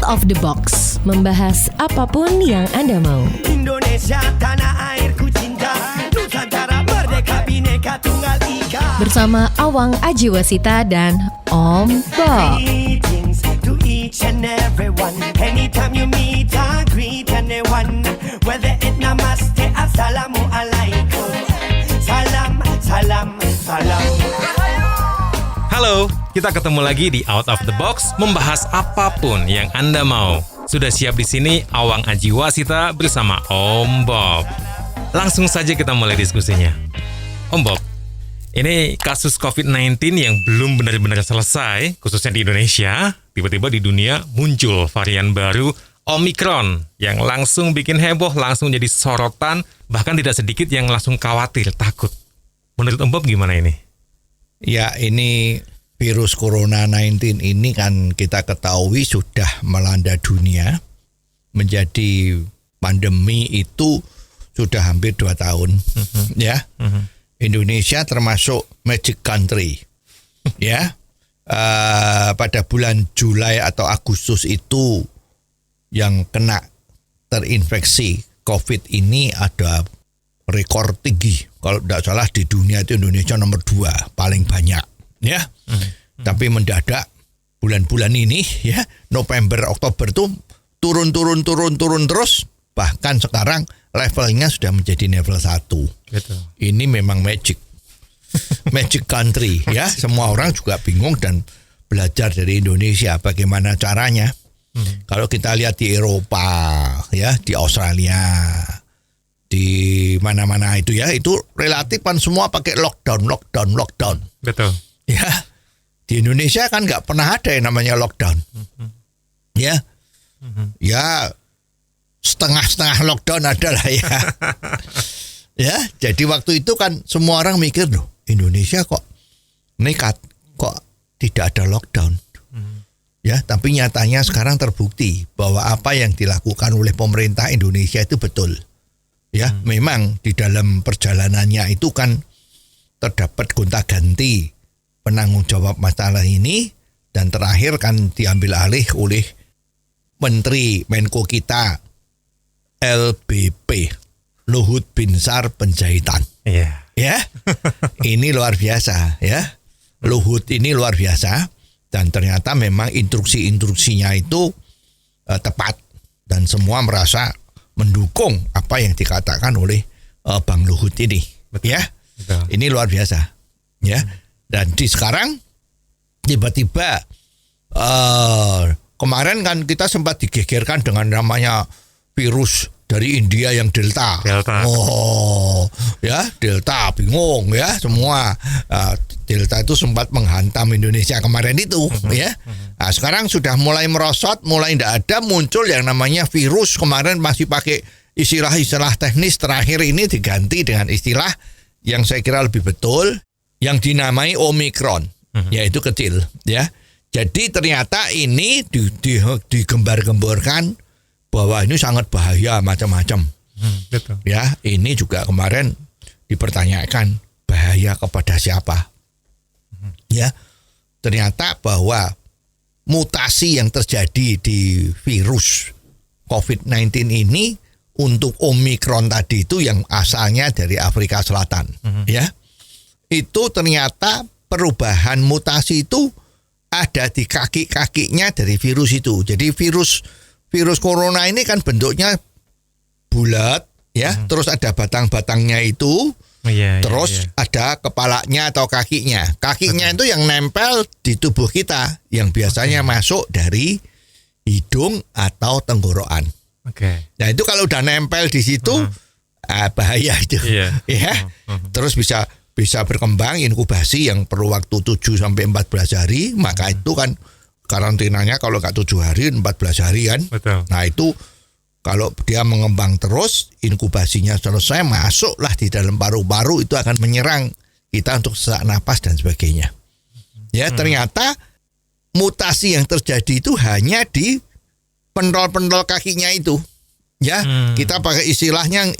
of the Box, membahas apapun yang Anda mau. Indonesia tanah airku cinta, Nusantara merdeka bhinneka tunggal ika. Bersama Awang Ajiwasita dan Om Bob. Greetings to each and everyone. Anytime you meet, I greet anyone. Whether it namaste, assalamu alaikum. Salam, salam, salam. Halo, kita ketemu lagi di Out of the Box, membahas apapun yang Anda mau. Sudah siap di sini Awang Ajiwasita bersama Om Bob. Langsung saja kita mulai diskusinya. Om Bob, ini kasus COVID-19 yang belum benar-benar selesai, khususnya di Indonesia. Tiba-tiba di dunia muncul varian baru Omicron yang langsung bikin heboh, langsung jadi sorotan, bahkan tidak sedikit yang langsung khawatir, takut. Menurut Om Bob gimana ini? Ya, ini virus Corona 19 ini kan kita ketahui sudah melanda dunia. Menjadi pandemi itu sudah hampir 2 tahun. Ya. Indonesia termasuk magic country. Ya. Pada bulan Juli atau Agustus itu yang kena terinfeksi COVID ini ada rekor tinggi. Kalau tidak salah di dunia itu Indonesia nomor 2 paling banyak, ya. Tapi mendadak bulan-bulan ini, ya, November, Oktober tuh turun terus. Bahkan sekarang levelnya sudah menjadi level 1. Betul. Ini memang magic country, ya. Semua orang juga bingung dan belajar dari Indonesia bagaimana caranya. Kalau kita lihat di Eropa, ya, di Australia, di mana-mana itu, ya, itu relatif kan semua pakai lockdown. Betul. Ya, di Indonesia kan nggak pernah ada yang namanya lockdown. Ya, ya setengah lockdown adalah ya. Ya, jadi waktu itu kan semua orang mikir, loh, Indonesia kok nekat, kok tidak ada lockdown. Ya, tapi nyatanya sekarang terbukti bahwa apa yang dilakukan oleh pemerintah Indonesia itu betul. Ya, memang di dalam perjalanannya itu kan terdapat gonta-ganti penanggung jawab masalah ini, dan terakhir kan diambil alih oleh Menteri Menko kita LBP, Luhut Binsar Panjaitan. Iya. Ya. Ini luar biasa, ya. Luhut ini luar biasa, dan ternyata memang instruksi-instruksinya itu tepat dan semua merasa mendukung apa yang dikatakan oleh Bang Luhut ini. Betul. Ya. Betul. Ini luar biasa. Ya. Dan di sekarang tiba-tiba kemarin kan kita sempat digegerkan dengan namanya virus dari India yang Delta. Oh, ya, Delta bingung, ya, semua Delta itu sempat menghantam Indonesia kemarin itu, ya. Nah, sekarang sudah mulai merosot, mulai tidak ada, muncul yang namanya virus. Kemarin masih pakai istilah-istilah teknis, terakhir ini diganti dengan istilah yang saya kira lebih betul, yang dinamai Omicron, yaitu kecil, ya. Jadi ternyata ini digembar-gemborkan bahwa ini sangat bahaya macam-macam. Betul. Ya, ini juga kemarin dipertanyakan bahaya kepada siapa. Ya, ternyata bahwa mutasi yang terjadi di virus COVID-19 ini untuk Omicron tadi itu yang asalnya dari Afrika Selatan, ya, itu ternyata perubahan mutasi itu ada di kaki-kakinya dari virus itu. Jadi virus corona ini kan bentuknya bulat, ya, terus ada batang-batangnya itu, terus ada kepalanya atau kakinya. Kakinya itu yang nempel di tubuh kita, yang biasanya masuk dari hidung atau tenggorokan. Nah, itu kalau udah nempel di situ, bahaya itu, ya. Terus bisa berkembang inkubasi yang perlu waktu 7 sampai 14 hari, maka itu kan karantinanya kalau nggak 7 hari, 14 hari kan. Betul. Nah, itu kalau dia mengembang terus, inkubasinya selesai, masuklah di dalam paru-paru, itu akan menyerang kita untuk sesak napas dan sebagainya. Ya, ternyata mutasi yang terjadi itu hanya di pentol-pentol kakinya itu. Ya, kita pakai istilah yang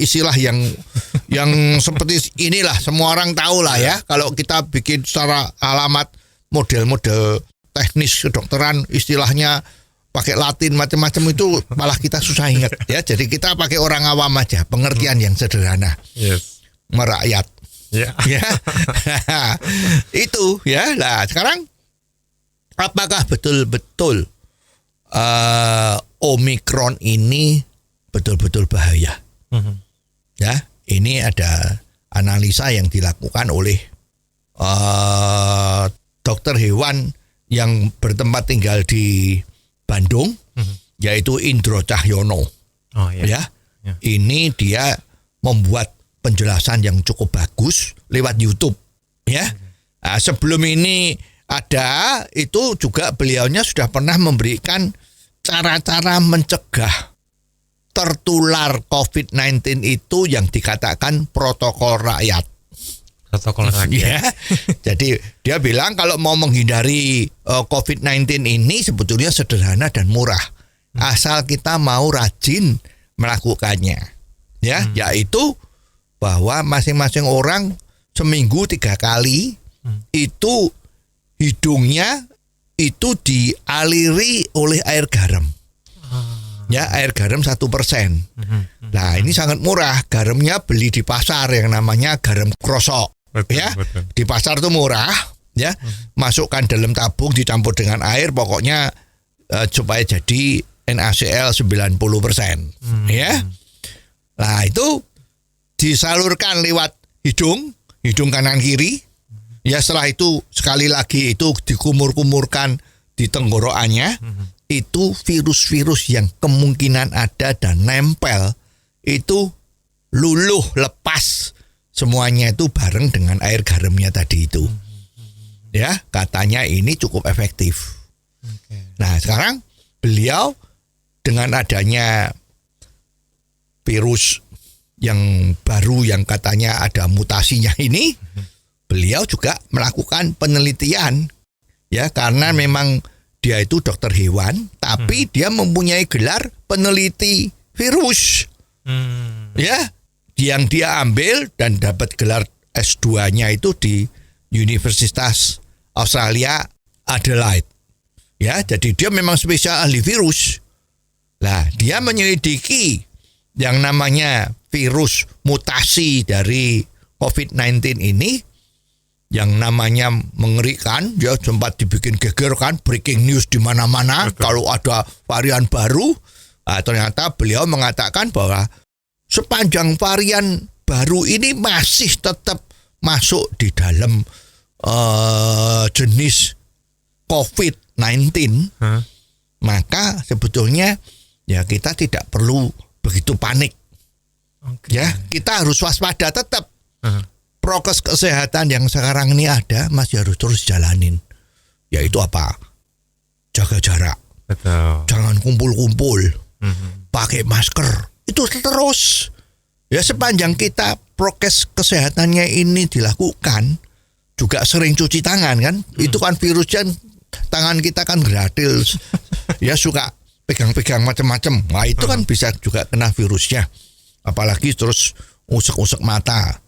seperti inilah, semua orang tahu lah, ya. Kalau kita bikin secara alamat model-model teknis kedokteran, istilahnya pakai Latin macam-macam itu malah kita susah ingat ya. Jadi kita pakai orang awam aja, pengertian yang sederhana. Yes. Merakyat. Ya. Ya. Itu ya. Nah, sekarang apakah betul-betul Omikron ini betul-betul bahaya? Ya, ini ada analisa yang dilakukan oleh dokter hewan yang bertempat tinggal di Bandung, yaitu Indro Cahyono. Oh iya. Ya, ini dia membuat penjelasan yang cukup bagus lewat YouTube. Ya, nah, sebelum ini ada itu juga beliaunya sudah pernah memberikan cara-cara mencegah tertular COVID-19 itu yang dikatakan protokol rakyat. Protokol rakyat. Ya, jadi dia bilang kalau mau menghindari COVID-19 ini sebetulnya sederhana dan murah, asal kita mau rajin melakukannya. Ya, yaitu bahwa masing-masing orang seminggu 3 kali itu hidungnya itu dialiri oleh air garam. Ya, air garam 1%. Nah, ini sangat murah. Garamnya beli di pasar yang namanya garam krosok. Betul, Ya, betul. di pasar itu murah. Ya, masukkan dalam tabung dicampur dengan air. Pokoknya supaya jadi NaCl 90%. Ya, nah itu disalurkan lewat hidung kanan kiri. Ya, setelah itu sekali lagi itu dikumur-kumurkan di tenggorokannya. Itu virus-virus yang kemungkinan ada dan nempel itu luluh lepas semuanya itu bareng dengan air garamnya tadi itu. Ya, katanya ini cukup efektif. Nah, sekarang beliau dengan adanya virus yang baru yang katanya ada mutasinya ini, beliau juga melakukan penelitian ya, karena memang dia itu dokter hewan, tapi dia mempunyai gelar peneliti virus. Ya, yang dia ambil dan dapat gelar S2-nya itu di Universitas Australia Adelaide. Ya, jadi dia memang spesial ahli virus. Lah, dia menyelidiki yang namanya virus mutasi dari COVID-19 ini, yang namanya mengerikan, ya sempat dibikin geger kan, breaking news di mana-mana kalau ada varian baru. Nah, ternyata beliau mengatakan bahwa sepanjang varian baru ini masih tetap masuk di dalam jenis COVID-19, maka sebetulnya ya kita tidak perlu begitu panik. Ya, kita harus waspada tetap. Prokes kesehatan yang sekarang ini ada masih harus terus jalanin. Yaitu apa? Jaga jarak. Betul. Jangan kumpul-kumpul. Pakai masker. Itu terus. Ya, sepanjang kita prokes kesehatannya ini dilakukan, juga sering cuci tangan kan. Itu kan virusnya, tangan kita kan gratis. Ya, suka pegang-pegang macam-macam. Nah, itu kan bisa juga kena virusnya. Apalagi terus usek-usek mata.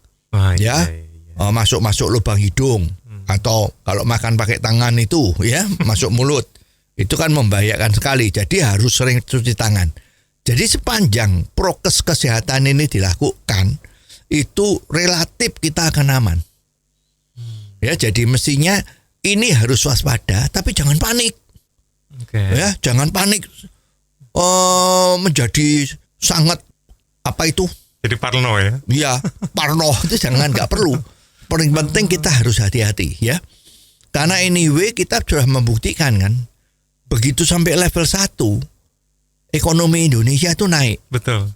Ya, masuk-masuk lubang hidung, atau kalau makan pakai tangan itu ya masuk mulut, itu kan membahayakan sekali. Jadi harus sering cuci tangan. Jadi sepanjang prokes kesehatan ini dilakukan, itu relatif kita akan aman. Ya, jadi mestinya ini harus waspada, tapi jangan panik. Ya, jangan panik. Menjadi sangat apa itu? Jadi parno ya? Iya, parno itu jangan, nggak perlu. Paling penting kita harus hati-hati ya. Karena anyway kita sudah membuktikan kan, begitu sampai level 1, ekonomi Indonesia itu naik. Betul.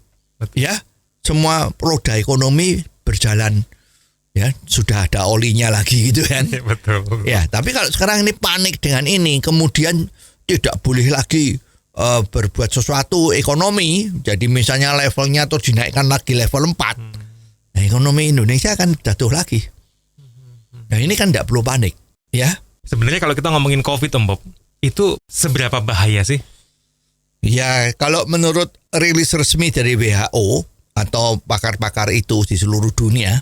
Ya, semua roda ekonomi berjalan. Ya, sudah ada olinya lagi gitu kan. Betul. Ya, tapi kalau sekarang ini panik dengan ini, kemudian tidak boleh lagi berbuat sesuatu ekonomi, jadi misalnya levelnya atau dinaikkan lagi level 4, nah ekonomi Indonesia akan jatuh lagi. Nah, ini kan tidak perlu panik ya. Sebenarnya kalau kita ngomongin COVID, Om Bob, itu seberapa bahaya sih? Ya, kalau menurut rilis resmi dari WHO atau pakar-pakar itu di seluruh dunia,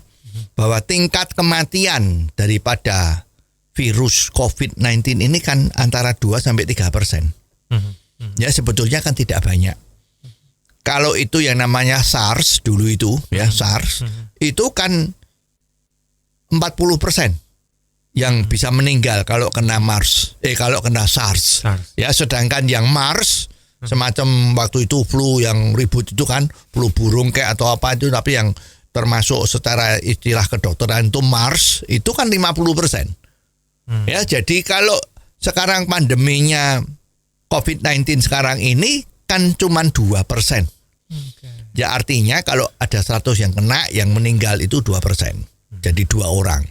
bahwa tingkat kematian daripada virus COVID-19 ini kan antara 2-3%. Ya sebetulnya kan tidak banyak. Kalau itu yang namanya SARS dulu itu ya SARS itu kan 40% yang bisa meninggal kalau kena SARS. Ya sedangkan yang MERS semacam waktu itu flu yang ribut itu kan flu burung kayak atau apa itu, tapi yang termasuk secara istilah kedokteran itu MERS itu kan 50%. Ya jadi kalau sekarang pandeminya COVID-19 sekarang ini kan cuma 2%. Ya artinya kalau ada 100 yang kena, yang meninggal itu 2%. Jadi 2 orang.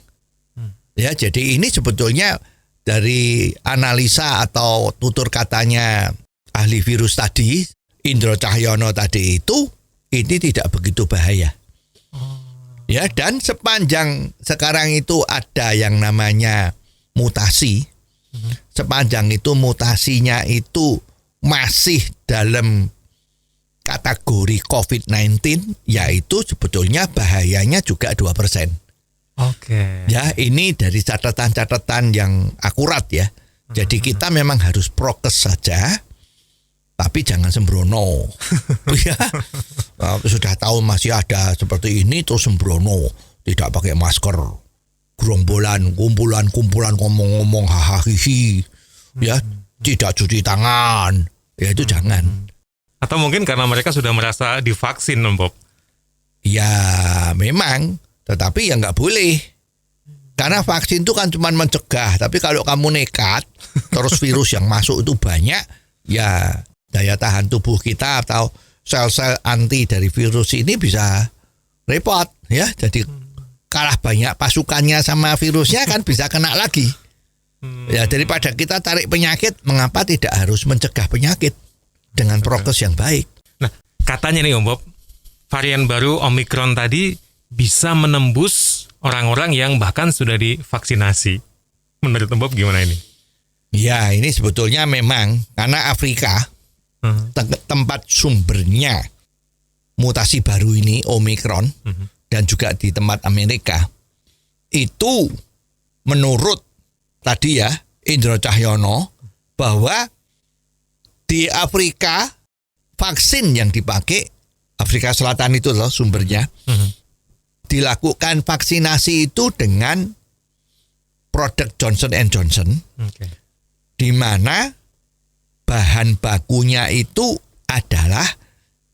Ya jadi ini sebetulnya dari analisa atau tutur katanya ahli virus tadi, Indro Cahyono tadi itu, ini tidak begitu bahaya. Ya dan sepanjang sekarang itu ada yang namanya mutasi, sepanjang itu mutasinya itu masih dalam kategori COVID-19, yaitu sebetulnya bahayanya juga 2%. Oke. Ya ini dari catatan-catatan yang akurat ya. Jadi kita memang harus prokes saja, tapi jangan sembrono. Ya, sudah tahu masih ada seperti ini terus sembrono, tidak pakai masker, gerombolan, kumpulan ngomong-ngomong hahaha, ya, tidak cuci tangan, ya itu jangan. Atau mungkin karena mereka sudah merasa divaksin, Om Bob. Ya memang, tetapi ya nggak boleh. Karena vaksin itu kan cuma mencegah, tapi kalau kamu nekat, terus virus yang masuk itu banyak, ya daya tahan tubuh kita atau sel-sel anti dari virus ini bisa repot, ya. Jadi kalah banyak pasukannya sama virusnya kan bisa kena lagi. Ya daripada kita tarik penyakit, mengapa tidak harus mencegah penyakit dengan prokes yang baik? Nah, katanya nih Om Bob, varian baru Omikron tadi bisa menembus orang-orang yang bahkan sudah divaksinasi. Menurut Om Bob gimana ini? Ya ini sebetulnya memang karena Afrika tempat sumbernya mutasi baru ini Omikron dan juga di tempat Amerika itu menurut tadi ya Indro Cahyono bahwa di Afrika vaksin yang dipakai Afrika Selatan itu loh sumbernya dilakukan vaksinasi itu dengan produk Johnson & Johnson di mana bahan bakunya itu adalah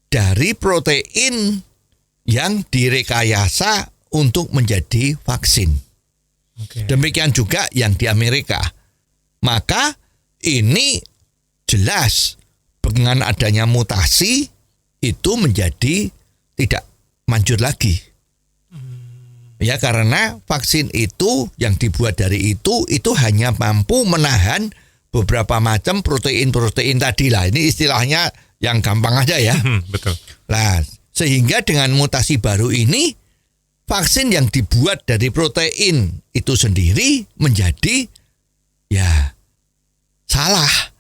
dari protein yang direkayasa untuk menjadi vaksin. Demikian juga yang di Amerika. Maka ini jelas dengan adanya mutasi itu menjadi tidak manjur lagi. Ya karena vaksin itu yang dibuat dari itu hanya mampu menahan beberapa macam protein-protein tadi lah. Ini istilahnya yang gampang aja ya. Betul. Nah, sehingga dengan mutasi baru ini vaksin yang dibuat dari protein itu sendiri menjadi ya salah.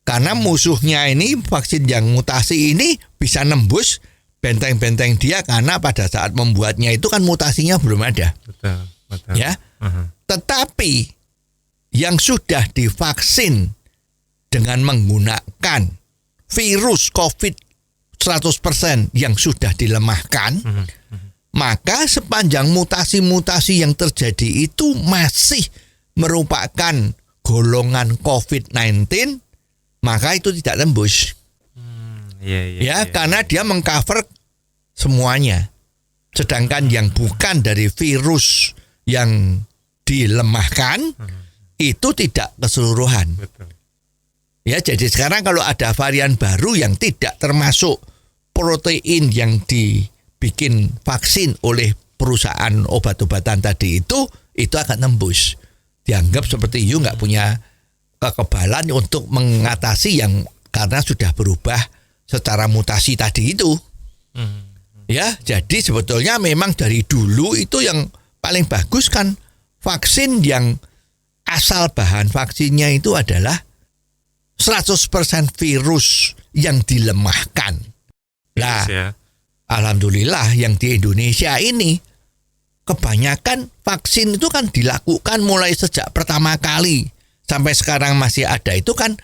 Karena musuhnya ini vaksin yang mutasi ini bisa nembus benteng-benteng dia karena pada saat membuatnya itu kan mutasinya belum ada. Betul. Ya. Tetapi yang sudah divaksin dengan menggunakan virus COVID 100% yang sudah dilemahkan, maka sepanjang mutasi-mutasi yang terjadi itu masih merupakan golongan COVID-19, maka itu tidak tembus. Karena dia mengcover semuanya. Sedangkan yang bukan dari virus yang dilemahkan itu tidak keseluruhan. Betul. Ya, jadi sekarang kalau ada varian baru yang tidak termasuk protein yang dibikin vaksin oleh perusahaan obat-obatan tadi itu akan tembus. Dianggap seperti you nggak punya kekebalan untuk mengatasi yang karena sudah berubah secara mutasi tadi itu. Ya, jadi sebetulnya memang dari dulu itu yang paling bagus kan vaksin yang asal bahan vaksinnya itu adalah 100% virus yang dilemahkan. Nah, alhamdulillah yang di Indonesia ini kebanyakan vaksin itu kan dilakukan mulai sejak pertama kali sampai sekarang masih ada itu kan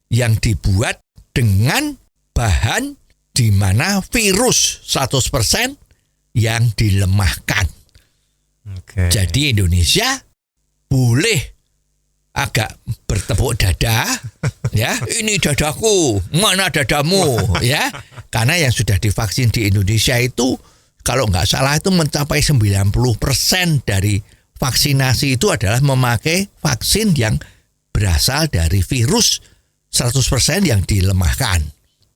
yang dibuat dengan bahan di mana virus 100% yang dilemahkan. Oke. Jadi Indonesia boleh agak bertepuk dada, ya, ini dadaku, mana dadamu, ya, karena yang sudah divaksin di Indonesia itu kalau nggak salah itu mencapai 90% dari vaksinasi itu adalah memakai vaksin yang berasal dari virus 100% yang dilemahkan.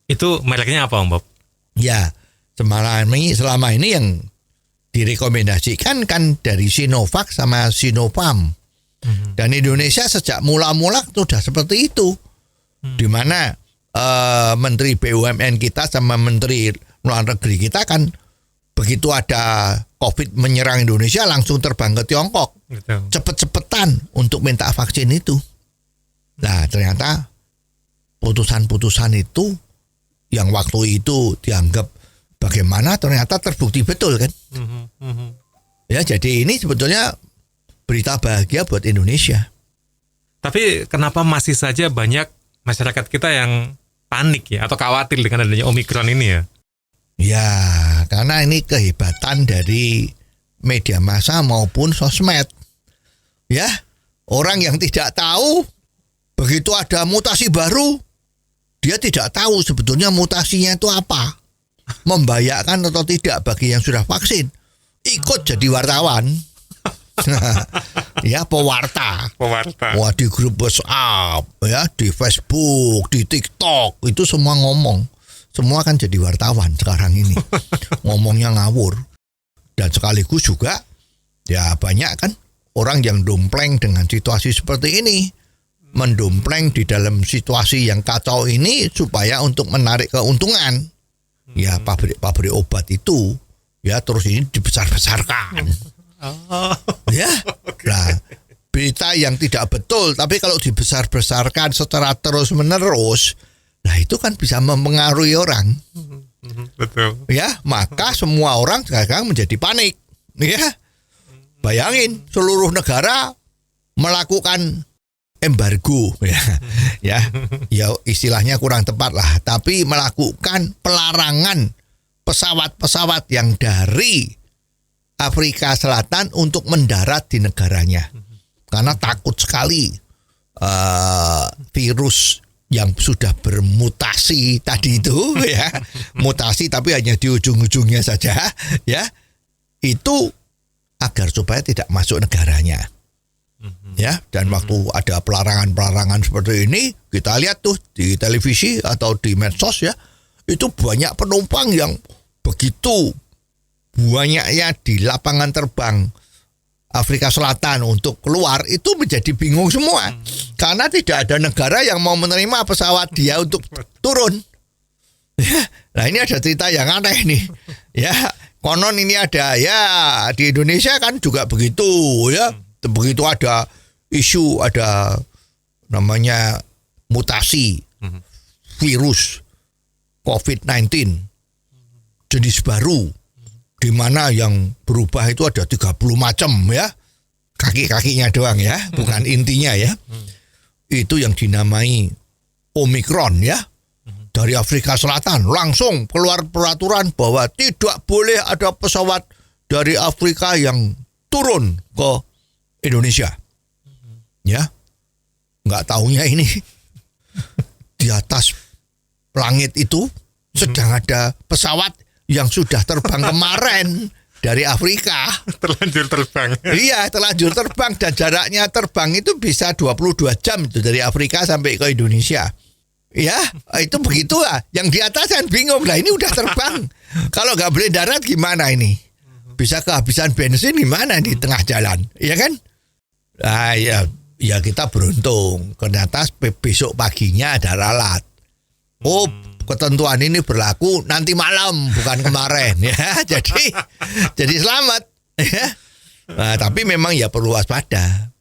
Itu mereknya apa Om Bob? Ya, selama ini yang direkomendasikan kan dari Sinovac sama Sinopharm. Dan Indonesia sejak mula-mula sudah seperti itu. Di mana Menteri BUMN kita sama Menteri Luar Negeri kita kan begitu ada COVID menyerang Indonesia langsung terbang ke Tiongkok. Gitu. Cepet-cepetan untuk minta vaksin itu. Nah, ternyata putusan-putusan itu yang waktu itu dianggap bagaimana ternyata terbukti betul kan. Ya, jadi ini sebetulnya berita bahagia buat Indonesia. Tapi kenapa masih saja banyak masyarakat kita yang panik ya atau khawatir dengan adanya Omikron ini ya? Ya, karena ini kehebatan dari media massa maupun sosmed. Ya, orang yang tidak tahu begitu ada mutasi baru, dia tidak tahu sebetulnya mutasinya itu apa. Membahayakan atau tidak bagi yang sudah vaksin. Ikut jadi wartawan. Ya, pewarta. Wah, di grup WhatsApp, ya, di Facebook, di TikTok, itu semua ngomong. Semua kan jadi wartawan sekarang ini. Ngomongnya ngawur. Dan sekaligus juga ya banyak kan orang yang dompleng dengan situasi seperti ini. Mendompleng di dalam situasi yang kacau ini supaya untuk menarik keuntungan. Ya, pabrik-pabrik obat itu ya terus ini dibesar-besarkan. Ya, nah, berita yang tidak betul, tapi kalau dibesar-besarkan secara terus-menerus, nah itu kan bisa mempengaruhi orang. Betul. Ya, maka semua orang sekarang menjadi panik. Ya, bayangin seluruh negara melakukan embargo, ya istilahnya kurang tepat lah, tapi melakukan pelarangan pesawat-pesawat yang dari Afrika Selatan untuk mendarat di negaranya karena takut sekali virus yang sudah bermutasi tadi itu, ya, mutasi tapi hanya di ujung-ujungnya saja, ya, itu agar supaya tidak masuk negaranya. Ya, dan waktu ada pelarangan-pelarangan seperti ini, kita lihat tuh di televisi atau di medsos, ya, itu banyak penumpang yang begitu banyaknya di lapangan terbang Afrika Selatan untuk keluar itu menjadi bingung semua karena tidak ada negara yang mau menerima pesawat dia untuk turun. Ya, nah ini ada cerita yang aneh nih. Ya, konon ini ada, ya, di Indonesia kan juga begitu, ya. Begitu ada isu, ada namanya mutasi virus COVID-19 jenis baru, di mana yang berubah itu ada 30 macam, ya, kaki-kakinya doang, ya, bukan intinya, ya. Itu yang dinamai Omikron, ya, dari Afrika Selatan langsung keluar peraturan bahwa tidak boleh ada pesawat dari Afrika yang turun ke Indonesia. Ya, nggak taunya ini di atas langit itu sedang ada pesawat yang sudah terbang kemarin dari Afrika. Terlanjur terbang. Iya, terlanjur terbang dan jaraknya terbang itu bisa 22 jam itu dari Afrika sampai ke Indonesia. Ya, itu begitulah. Yang di atas kan bingung lah, ini udah terbang. Kalau nggak boleh darat gimana ini? Bisa kehabisan bensin gimana di tengah jalan, ya kan? Nah, ya kita beruntung. Ternyata besok paginya ada ralat. Oh, ketentuan ini berlaku nanti malam, bukan kemarin, ya. Jadi selamat, ya. Nah, tapi memang ya perlu waspada.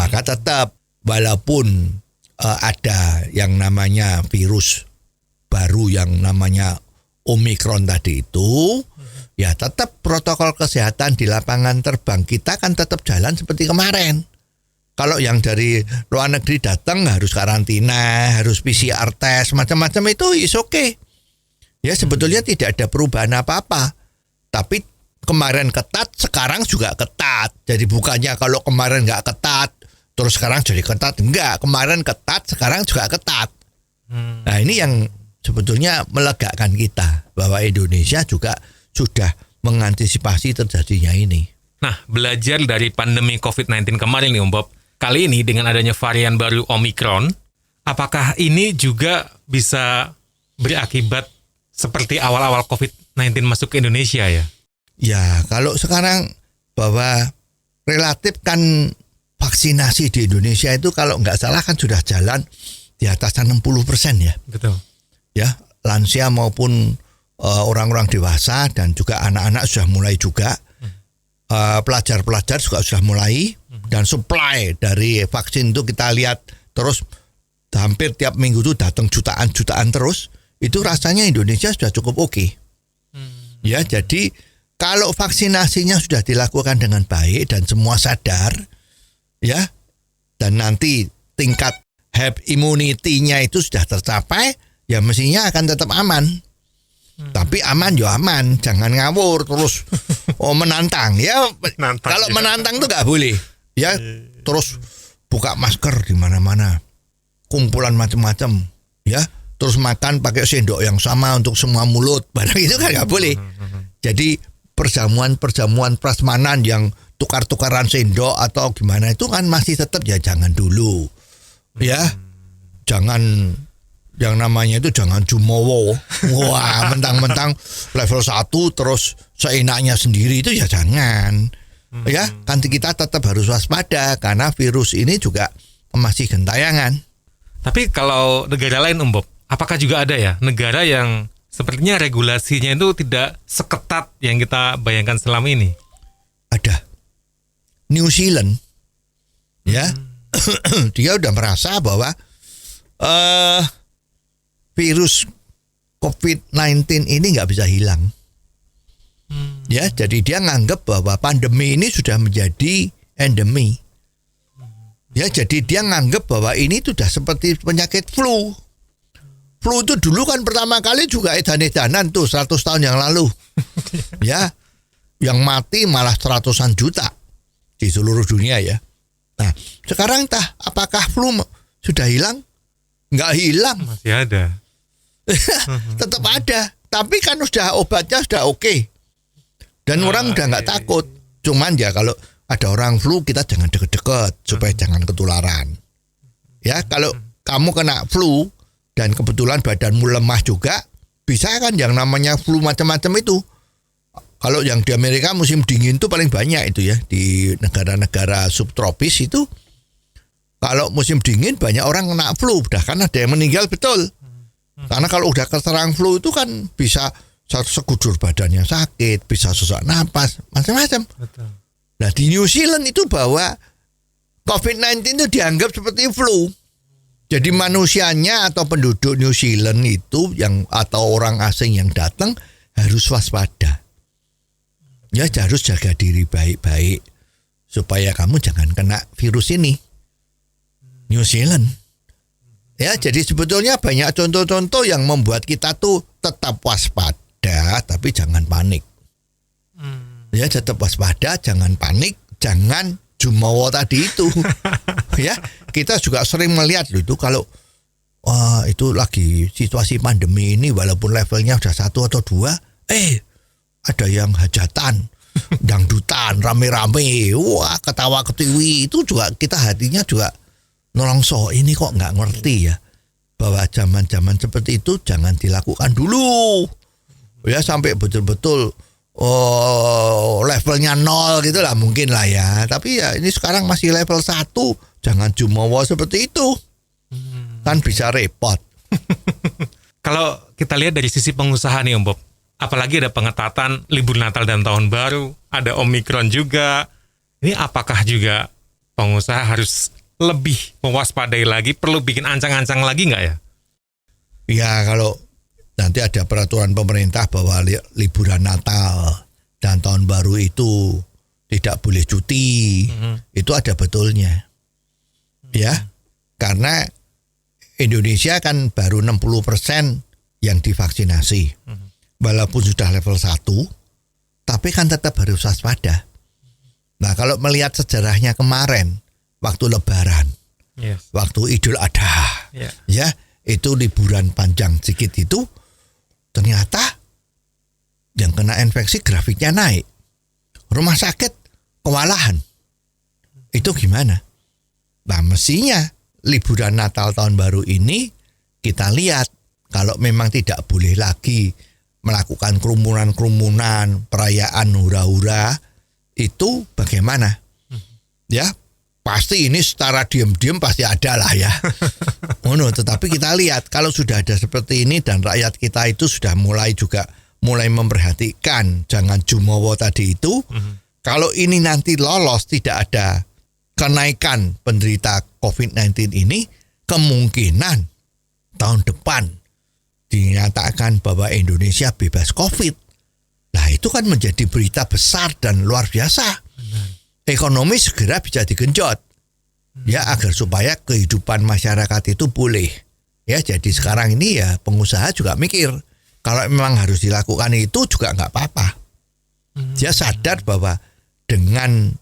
Maka tetap walaupun ada yang namanya virus baru yang namanya Omikron tadi itu, ya tetap protokol kesehatan di lapangan terbang kita kan tetap jalan seperti kemarin. Kalau yang dari luar negeri datang harus karantina, harus PCR test, macam-macam itu is okay. Ya sebetulnya tidak ada perubahan apa-apa. Tapi kemarin ketat, sekarang juga ketat. Jadi bukannya kalau kemarin nggak ketat, terus sekarang jadi ketat. Enggak, kemarin ketat, sekarang juga ketat. Nah ini yang sebetulnya melegakan kita, bahwa Indonesia juga sudah mengantisipasi terjadinya ini. Nah, belajar dari pandemi COVID-19 kemarin nih Om Bob, kali ini dengan adanya varian baru Omicron, apakah ini juga bisa berakibat seperti awal-awal COVID-19 masuk ke Indonesia ya? Ya, kalau sekarang bahwa relatif kan vaksinasi di Indonesia itu kalau nggak salah kan sudah jalan di atas 60% ya. Betul. Ya, lansia maupun orang-orang dewasa dan juga anak-anak sudah mulai juga. Pelajar-pelajar juga sudah mulai, dan supply dari vaksin itu kita lihat terus hampir tiap minggu itu datang jutaan terus. Itu rasanya Indonesia sudah cukup oke. Ya, jadi kalau vaksinasinya sudah dilakukan dengan baik dan semua sadar, ya, dan nanti tingkat herd immunity-nya itu sudah tercapai, ya mestinya akan tetap aman. Tapi aman ya aman, jangan ngawur terus menantang ya. Kalau menantang tuh nggak boleh ya, terus buka masker di mana-mana, kumpulan macam-macam ya, terus makan pakai sendok yang sama untuk semua mulut, barang itu kan nggak boleh. Jadi perjamuan prasmanan yang tukar-tukaran sendok atau gimana itu kan masih tetap ya jangan dulu ya, jangan. Yang namanya itu jangan jumowo. Wah, mentang-mentang level 1 terus seenaknya sendiri itu ya jangan. Ya, kan kita tetap harus waspada karena virus ini juga masih gentayangan. Tapi kalau negara lain Om Bob, apakah juga ada ya negara yang sepertinya regulasinya itu tidak seketat yang kita bayangkan selama ini? Ada. New Zealand. Ya. Dia udah merasa bahwa virus COVID-19 ini nggak bisa hilang. Ya, jadi dia nganggap bahwa pandemi ini sudah menjadi endemi. Ya, jadi dia nganggap bahwa ini sudah seperti penyakit flu. Flu itu dulu kan pertama kali juga edan-edanan tuh 100 tahun yang lalu. Ya, yang mati malah ratusan juta di seluruh dunia ya. Nah, sekarang apakah flu sudah hilang? Nggak hilang. Masih ada. Tetap ada, tapi kan sudah obatnya sudah oke. Dan orang udah nggak takut. Cuman ya kalau ada orang flu kita jangan deket-deket supaya jangan ketularan. Ya, kalau kamu kena flu dan kebetulan badanmu lemah juga, bisa kan yang namanya flu macam-macam itu. Kalau yang di Amerika musim dingin itu paling banyak itu ya, di negara-negara subtropis itu. Kalau musim dingin banyak orang kena flu, bahkan ada yang meninggal betul. Karena kalau udah keserang flu itu kan bisa segudur badannya sakit, bisa sesak napas, macam-macam. Nah di New Zealand itu bahwa COVID-19 itu dianggap seperti flu. Jadi manusianya atau penduduk New Zealand itu yang atau orang asing yang datang harus waspada. Ya harus jaga diri baik-baik supaya kamu jangan kena virus ini. New Zealand. Ya, jadi sebetulnya banyak contoh-contoh yang membuat kita tuh tetap waspada, tapi jangan panik. Ya, tetap waspada, jangan panik, jangan jumawa tadi itu. Ya, kita juga sering melihat loh itu kalau itu lagi situasi pandemi ini walaupun levelnya udah 1 atau 2, ada yang hajatan, dangdutan, rame-rame, wah ketawa ketiwi, itu juga kita hatinya juga nolongso, ini kok nggak ngerti ya bahwa zaman-zaman seperti itu jangan dilakukan dulu ya sampai betul-betul levelnya 0 gitu lah mungkin lah ya, tapi ya ini sekarang masih level 1, jangan jumawa seperti itu kan bisa repot. Kalau kita lihat dari sisi pengusaha nih Om Bob, apalagi ada pengetatan libur Natal dan Tahun Baru, ada Omicron juga, ini apakah juga pengusaha harus lebih mewaspadai lagi, perlu bikin ancang-ancang lagi nggak ya? Ya kalau nanti ada peraturan pemerintah bahwa liburan Natal dan Tahun Baru itu tidak boleh cuti, itu ada betulnya. Ya, karena Indonesia kan baru 60% yang divaksinasi. Walaupun sudah level 1, tapi kan tetap harus waspada. Nah, kalau melihat sejarahnya kemarin, waktu Lebaran, Yes. waktu Idul Adha, Yeah. ya, itu liburan panjang sedikit itu, ternyata yang kena infeksi grafiknya naik. Rumah sakit kewalahan. Itu gimana? Nah, mestinya liburan Natal tahun baru ini kita lihat kalau memang tidak boleh lagi melakukan kerumunan-kerumunan, perayaan hura-hura, itu bagaimana? Ya, pasti ini secara diam-diam pasti ada lah ya. Tetapi kita lihat kalau sudah ada seperti ini dan rakyat kita itu sudah mulai memperhatikan, jangan jumowo tadi itu. Kalau ini nanti lolos tidak ada kenaikan penderita COVID-19 ini, kemungkinan tahun depan dinyatakan bahwa Indonesia bebas COVID. Nah, itu kan menjadi berita besar dan luar biasa. Ekonomi segera bisa digenjot. Ya, agar supaya kehidupan masyarakat itu pulih. Ya, jadi sekarang ini ya pengusaha juga mikir, kalau memang harus dilakukan itu juga nggak apa-apa. Dia sadar bahwa dengan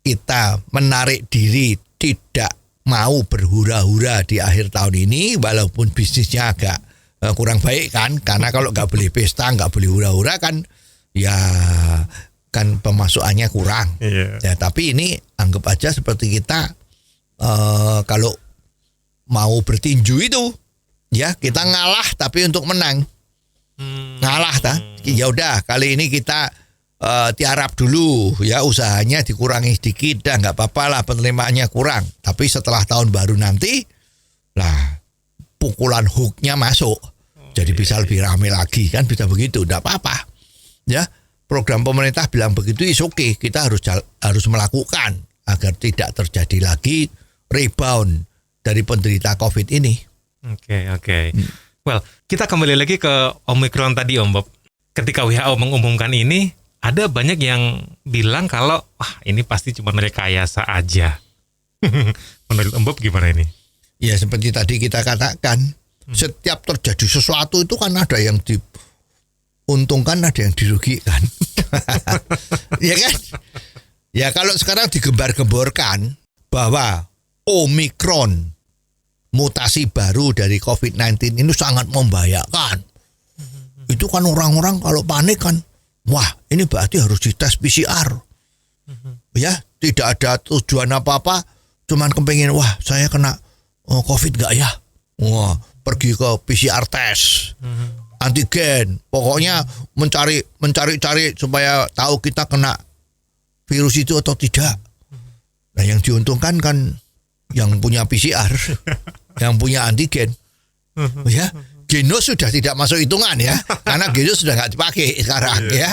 kita menarik diri, tidak mau berhura-hura di akhir tahun ini, walaupun bisnisnya agak kurang baik kan, karena kalau nggak boleh pesta, nggak boleh hura-hura kan, ya kan pemasukannya kurang. Ya, tapi ini anggap aja seperti kita kalau mau bertinju itu, ya kita ngalah tapi untuk menang. Ngalah ya udah kali ini kita tiarap dulu ya, usahanya dikurangi sedikit dah, nggak apa-apa lah penerimaannya kurang, tapi setelah tahun baru nanti lah pukulan hooknya masuk, jadi bisa lebih ramai lagi kan, bisa begitu, nggak apa-apa ya. Program pemerintah bilang begitu, is oke, kita harus melakukan agar tidak terjadi lagi rebound dari penderita COVID ini. Oke. Well, kita kembali lagi ke Omicron tadi, Om Bob. Ketika WHO mengumumkan ini, ada banyak yang bilang kalau wah ini pasti cuma rekayasa aja. Menurut Om Bob gimana ini? Ya seperti tadi kita katakan, setiap terjadi sesuatu itu kan ada yang diuntungkan, ada yang dirugikan. Ya kan? Ya kalau sekarang digembar-gemborkan bahwa Omicron, mutasi baru dari COVID-19 ini sangat membahayakan. Itu kan orang-orang kalau panik kan, wah ini berarti harus dites PCR. Ya, tidak ada tujuan apa-apa, cuman kepengen, wah saya kena COVID gak ya? Wah, pergi ke PCR tes, antigen, pokoknya mencari supaya tahu kita kena virus itu atau tidak. Nah yang diuntungkan kan yang punya PCR, yang punya antigen, ya. Genos sudah tidak masuk hitungan ya, karena genos sudah nggak dipakai sekarang ya.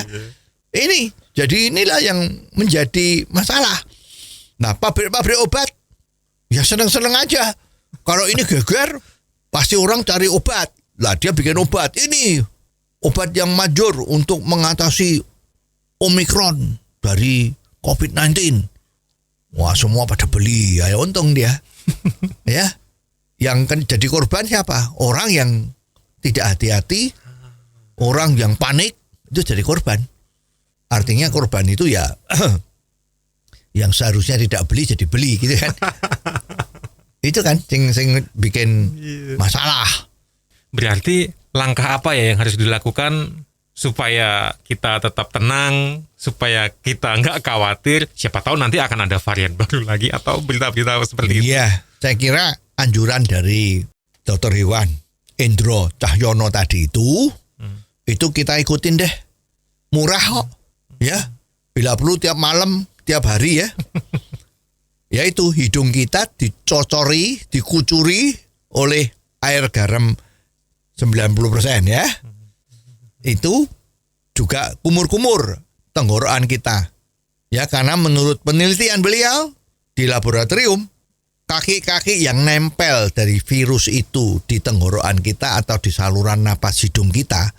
Ini, jadi inilah yang menjadi masalah. Nah, pabrik-pabrik obat ya seneng-seneng aja. Kalau ini geger, pasti orang cari obat. Lah dia bikin obat. Ini obat yang manjur untuk mengatasi Omicron dari COVID-19. Wah, semua pada beli, ya untung dia. Ya. Yang kan jadi korban siapa? Orang yang tidak hati-hati, orang yang panik, itu jadi korban. Artinya korban itu ya yang seharusnya tidak beli jadi beli gitu kan. Itu kan sing bikin masalah. Berarti langkah apa ya yang harus dilakukan supaya kita tetap tenang, supaya kita nggak khawatir, siapa tahu nanti akan ada varian baru lagi atau berita-berita seperti itu. Iya, saya kira anjuran dari Dr. Hewan Endro Cahyono tadi itu kita ikutin deh. Murah kok. Ya, bila perlu tiap malam, tiap hari ya. Yaitu hidung kita dicocori, dikucuri oleh air garam 90% ya. Itu juga kumur-kumur tenggorokan kita. Ya, karena menurut penelitian beliau di laboratorium, kaki-kaki yang nempel dari virus itu di tenggorokan kita atau di saluran napas hidung kita,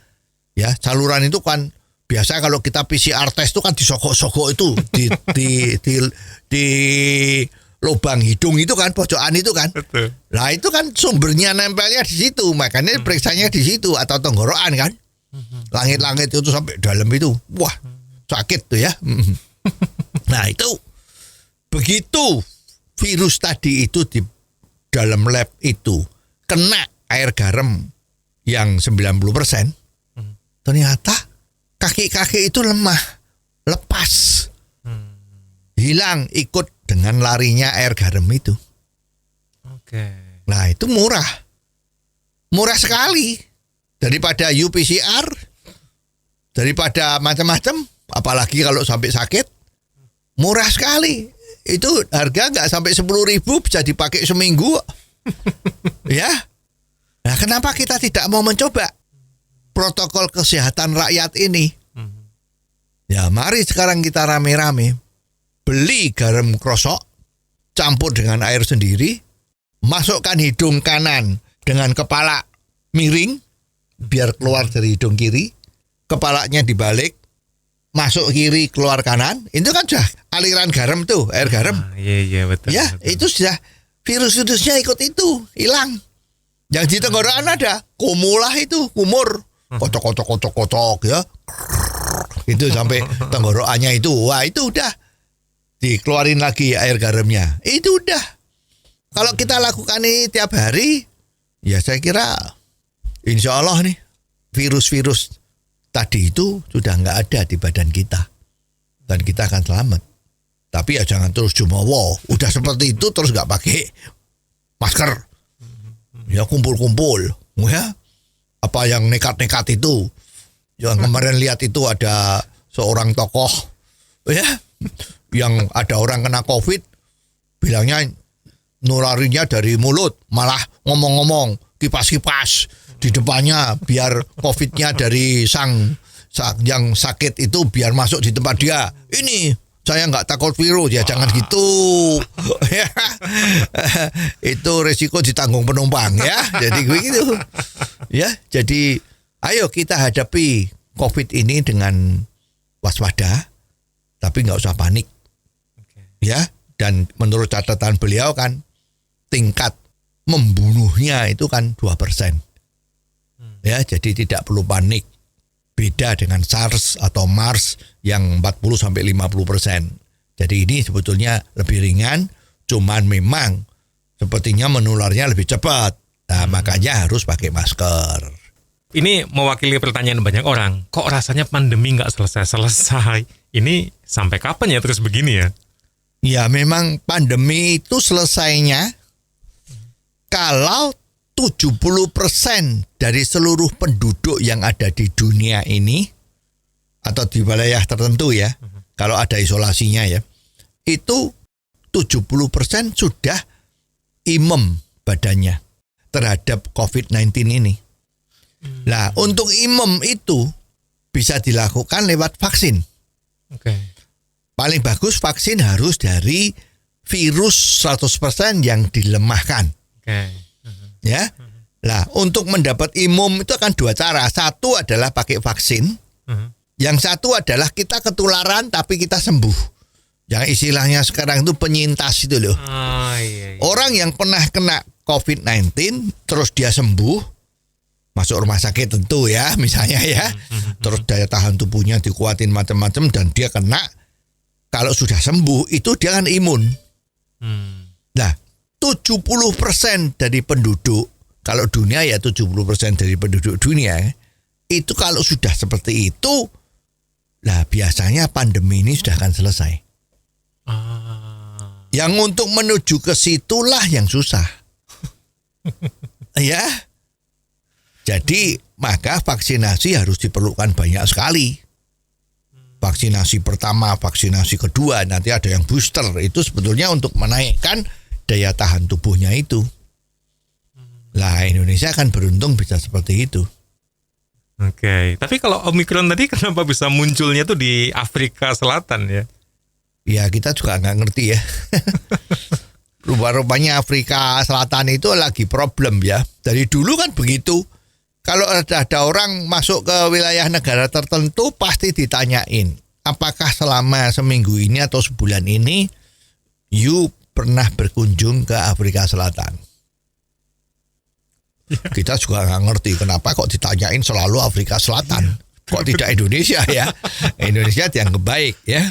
ya saluran itu kan biasa kalau kita PCR test itu kan disogok-sogok itu di lubang hidung itu kan, pojokan itu kan. Betul. Nah itu kan sumbernya nempelnya di situ, makanya periksanya di situ atau tenggorokan kan. Langit-langit itu sampai dalam itu, wah sakit tuh ya. Nah itu begitu virus tadi itu di dalam lab itu kena air garam yang 90%, ternyata kaki-kaki itu lemah, lepas, hilang ikut dengan larinya air garam itu. Oke. Nah itu murah sekali daripada UPCR, daripada macam-macam, apalagi kalau sampai sakit, murah sekali. Itu harga nggak sampai 10.000 bisa dipakai seminggu, ya. Nah kenapa kita tidak mau mencoba protokol kesehatan rakyat ini? Ya mari sekarang kita rame-rame beli garam krosok, campur dengan air sendiri, masukkan hidung kanan dengan kepala miring, biar keluar dari hidung kiri, kepalanya dibalik, masuk kiri, keluar kanan, itu kan sudah aliran garam tuh, air garam. Iya betul. Ya, betul. itu sudah virus-virusnya ikut itu, hilang. Yang di tenggorokan ada kumulah itu, kumur, kocok ya. Itu sampai tenggorokannya itu, wah itu udah dikeluarin lagi air garamnya. Itu udah. Kalau kita lakukan ini tiap hari, ya saya kira insya Allah nih virus-virus tadi itu sudah nggak ada di badan kita. Dan kita akan selamat. Tapi ya jangan terus jumawa. Udah seperti itu terus nggak pakai masker. Ya kumpul-kumpul. Ya. Apa yang nekat-nekat itu. Yang kemarin lihat itu ada seorang tokoh. Ya. Yang ada orang kena COVID, bilangnya nularinya dari mulut, malah ngomong-ngomong, kipas-kipas di depannya biar COVID-nya dari yang sakit itu biar masuk di tempat dia. Ini saya nggak takut virus ya, jangan gitu. Itu resiko ditanggung penumpang ya. Jadi begitu. Ya, jadi ayo kita hadapi COVID ini dengan waspada, tapi nggak usah panik. Ya, dan menurut catatan beliau kan tingkat membunuhnya itu kan 2%. Ya, jadi tidak perlu panik. Beda dengan SARS atau MERS yang 40-50%. Jadi ini sebetulnya lebih ringan, cuman memang sepertinya menularnya lebih cepat. Nah, makanya harus pakai masker. Ini mewakili pertanyaan banyak orang. Kok rasanya pandemi nggak selesai-selesai? Ini sampai kapan ya terus begini ya? Ya memang pandemi itu selesainya kalau 70% dari seluruh penduduk yang ada di dunia ini atau di wilayah tertentu ya, kalau ada isolasinya ya, itu 70% sudah imun badannya terhadap COVID-19 ini. Nah, untuk imun itu bisa dilakukan lewat vaksin. Oke. Paling bagus vaksin harus dari virus 100% yang dilemahkan. Oke. Ya. Nah, untuk mendapat imun itu kan dua cara. Satu adalah pakai vaksin. Yang satu adalah kita ketularan tapi kita sembuh. Yang istilahnya sekarang itu penyintas itu loh. Iya. Orang yang pernah kena COVID-19 terus dia sembuh, masuk rumah sakit tentu ya, misalnya ya. Terus daya tahan tubuhnya dikuatin macam-macam dan dia kena. Kalau sudah sembuh itu dia kan imun. Nah, 70% dari penduduk, kalau dunia ya 70% dari penduduk dunia, itu kalau sudah seperti itu, lah biasanya pandemi ini sudah akan selesai. Yang untuk menuju ke situlah yang susah. Ya. Jadi maka vaksinasi harus diperlukan banyak sekali. Vaksinasi pertama, vaksinasi kedua, nanti ada yang booster. Itu sebetulnya untuk menaikkan daya tahan tubuhnya itu. Lah Indonesia kan beruntung bisa seperti itu. Oke. Tapi kalau Omikron tadi kenapa bisa munculnya tuh di Afrika Selatan ya? Ya kita juga nggak ngerti ya. Rupa-rupanya Afrika Selatan itu lagi problem ya. Dari dulu kan begitu. Kalau ada orang masuk ke wilayah negara tertentu pasti ditanyain, apakah selama seminggu ini atau sebulan ini you pernah berkunjung ke Afrika Selatan. Kita juga nggak ngerti kenapa kok ditanyain selalu Afrika Selatan. Kok tidak Indonesia ya? Indonesia dianggap baik ya.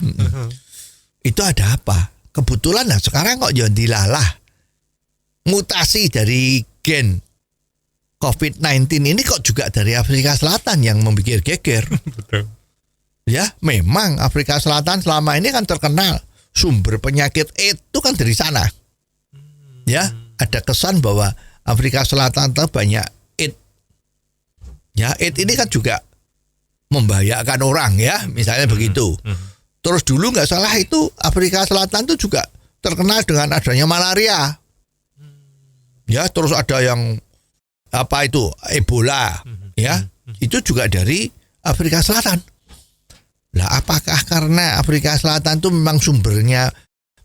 Itu ada apa? Kebetulan sekarang kok jangan dilalah. Mutasi dari gen COVID-19 ini kok juga dari Afrika Selatan yang membuat geger. Betul. Ya, memang Afrika Selatan selama ini kan terkenal sumber penyakit AIDS itu kan dari sana. Ya, ada kesan bahwa Afrika Selatan itu banyak AIDS. Ya, AIDS ini kan juga membahayakan orang ya, misalnya begitu. Terus dulu nggak salah itu Afrika Selatan itu juga terkenal dengan adanya malaria. Ya, terus ada yang apa itu Ebola, ya, itu juga dari Afrika Selatan. Lah, apakah karena Afrika Selatan itu memang sumbernya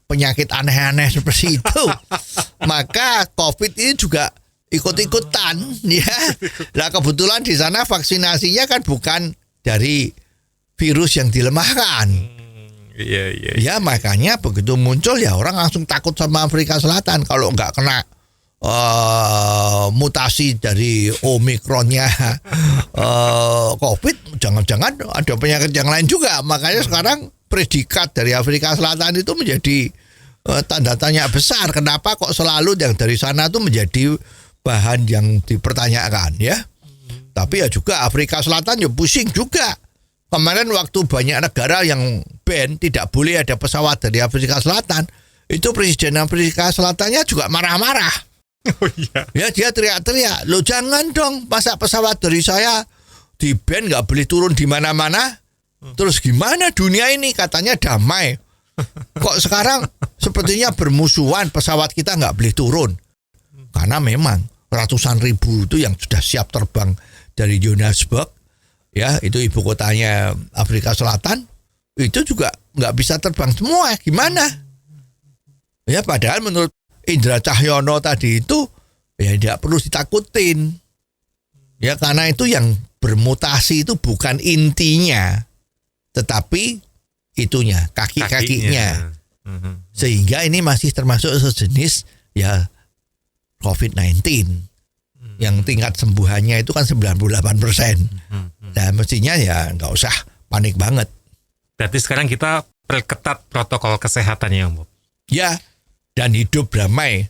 penyakit aneh-aneh seperti itu, maka COVID ini juga ikut-ikutan, ya? Lah kebetulan di sana vaksinasinya kan bukan dari virus yang dilemahkan. Iya. Ya makanya begitu muncul ya orang langsung takut sama Afrika Selatan. Kalau nggak kena mutasi dari Omikronnya COVID, jangan-jangan ada penyakit yang lain juga. Makanya sekarang predikat dari Afrika Selatan itu menjadi tanda tanya besar. Kenapa kok selalu yang dari sana itu menjadi bahan yang dipertanyakan ya? Tapi ya juga Afrika Selatan ya pusing juga. Kemarin waktu banyak negara yang ban tidak boleh ada pesawat dari Afrika Selatan, itu Presiden Afrika Selatannya juga marah-marah. Oh iya. Ya dia teriak-teriak, lo jangan dong masa pesawat dari saya di ban nggak boleh turun di mana-mana. Terus gimana dunia ini katanya damai. Kok sekarang sepertinya bermusuhan pesawat kita nggak boleh turun. Karena memang ratusan ribu itu yang sudah siap terbang dari Johannesburg. Ya, itu ibu kotanya Afrika Selatan, itu juga nggak bisa terbang semua. Gimana? Ya, padahal menurut Indra Cahyono tadi itu, ya tidak perlu ditakutin. Ya, karena itu yang bermutasi itu bukan intinya, tetapi itunya, kaki-kakinya. Sehingga ini masih termasuk sejenis ya COVID-19. Yang tingkat sembuhannya itu kan 98%. Nah mestinya ya nggak usah panik banget. Berarti sekarang kita perketat protokol kesehatan ya, Om Bob? Ya, dan hidup damai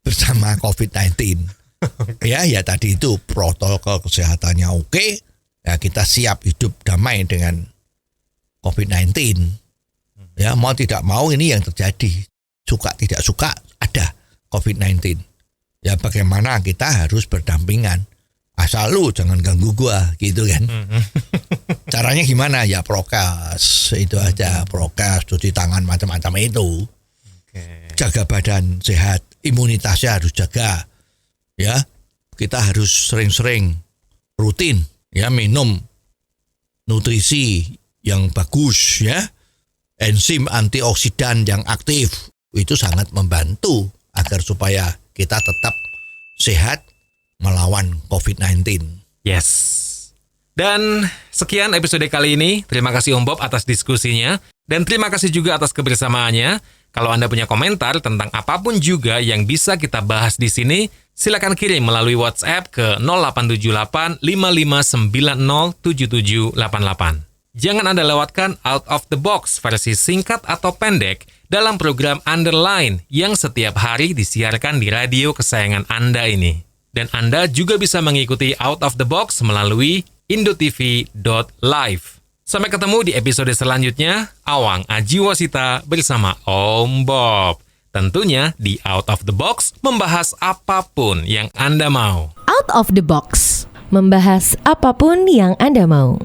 bersama COVID-19. Ya tadi itu protokol kesehatannya oke. Ya kita siap hidup damai dengan COVID-19. Ya mau tidak mau ini yang terjadi. Suka tidak suka ada COVID-19. Ya bagaimana kita harus berdampingan. Asal lu jangan ganggu gua gitu kan. Caranya gimana? Ya prokes, itu aja, prokes, cuci tangan macam-macam itu. Jaga badan sehat, imunitasnya harus jaga. Ya, kita harus sering-sering rutin ya minum nutrisi yang bagus ya. Enzim antioksidan yang aktif itu sangat membantu agar supaya kita tetap sehat melawan COVID-19. Yes. Dan sekian episode kali ini. Terima kasih Om Bob atas diskusinya. Dan terima kasih juga atas kebersamaannya. Kalau Anda punya komentar tentang apapun juga yang bisa kita bahas di sini, silakan kirim melalui WhatsApp ke 0878 5590 7788. Jangan Anda lewatkan Out of the Box versi singkat atau pendek dalam program Underline yang setiap hari disiarkan di radio kesayangan Anda ini. Dan Anda juga bisa mengikuti Out of the Box melalui indotv.live. Sampai ketemu di episode selanjutnya, Awang Ajiwasita bersama Om Bob. Tentunya di Out of the Box membahas apapun yang Anda mau. Out of the Box, membahas apapun yang Anda mau.